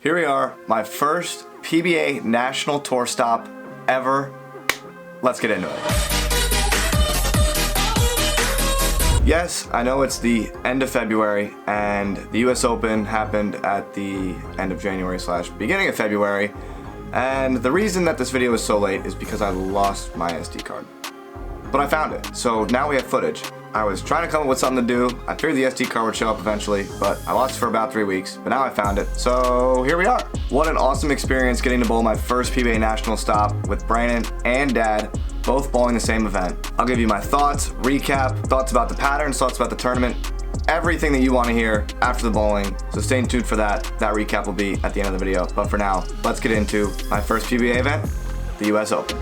Here we are, my first PBA national tour stop ever. Let's get into it. Yes, I know it's the end of February and the US Open happened at the end of January / beginning of February. And the reason that this video is so late is because I lost my SD card. But I found it, so now we have footage. I was trying to come up with something to do. I figured the SD card would show up eventually, but I lost it for about 3 weeks, but now I found it, so here we are. What an awesome experience getting to bowl my first PBA national stop with Brandon and Dad, both bowling the same event. I'll give you my thoughts, recap, thoughts about the patterns, thoughts about the tournament, everything that you want to hear after the bowling, so stay tuned for that. That recap will be at the end of the video, but for now, let's get into my first PBA event, the US Open.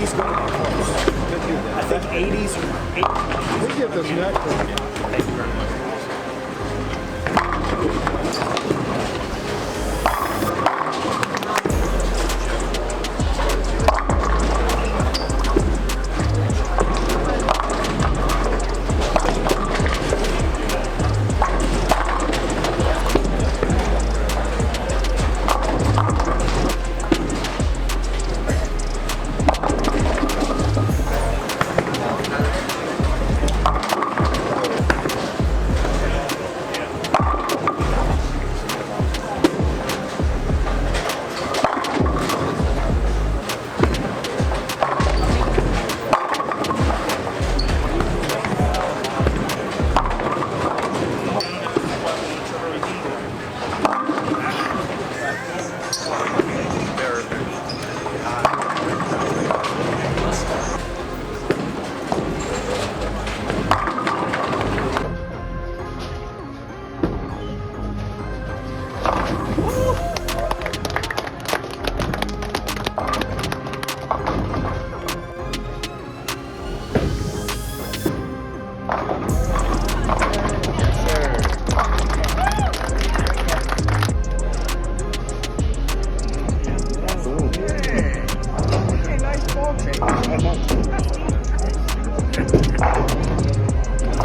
He's going to be close. I think 80s or 80s. We get this next one. Thank you very much.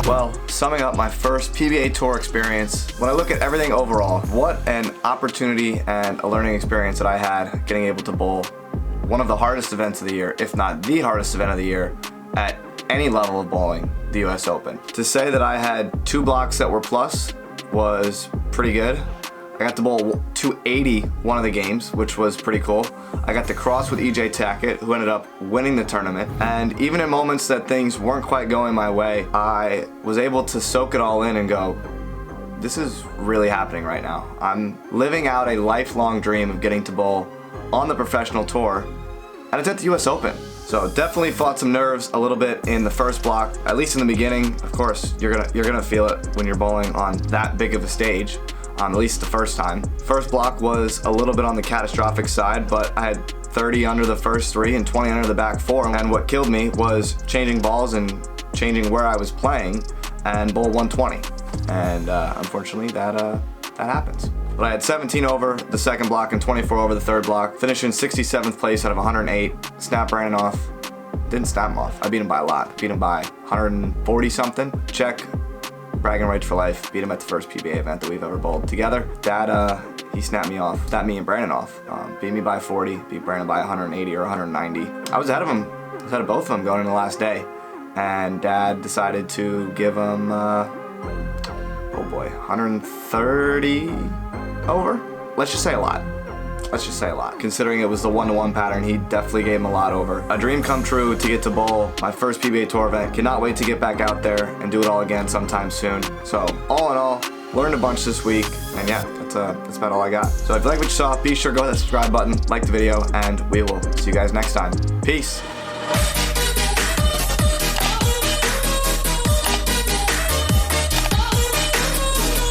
Well, summing up my first PBA Tour experience, when I look at everything overall, what an opportunity and a learning experience that I had getting able to bowl one of the hardest events of the year, if not the hardest event of the year, at any level of bowling, the US Open. To say that I had 2 blocks that were plus was pretty good. I got to bowl 280 one of the games, which was pretty cool. I got to cross with EJ Tackett, who ended up winning the tournament. And even in moments that things weren't quite going my way, I was able to soak it all in and go, this is really happening right now. I'm living out a lifelong dream of getting to bowl on the professional tour, and it's at the US Open. So definitely fought some nerves a little bit in the first block, at least in the beginning. Of course, you're gonna feel it when you're bowling on that big of a stage. At least the first time. First block was a little bit on the catastrophic side, but I had 30 under the first 3 and 20 under the back 4. And what killed me was changing balls and changing where I was playing and bowl 120. And unfortunately, that happens. But I had 17 over the second block and 24 over the third block, finishing 67th place out of 108. Snapped Brandon off. Didn't snap him off. I beat him by a lot. Beat him by 140 something. Check. Bragging rights for life. Beat him at the first PBA event that we've ever bowled together. Dad, he snapped me off. Snapped me and Brandon off. Beat me by 40. Beat Brandon by 180 or 190. I was ahead of him. I was ahead of both of them going into the last day. And Dad decided to give him, oh boy, 130 over. let's just say a lot. Let's just say a lot. Considering it was the 1-to-1 pattern, he definitely gave him a lot over. A dream come true to get to bowl. My first PBA Tour event. Cannot wait to get back out there and do it all again sometime soon. So all in all, learned a bunch this week, and yeah, that's about all I got. So if you like what you saw, be sure to go hit that subscribe button, like the video, and we will see you guys next time. Peace.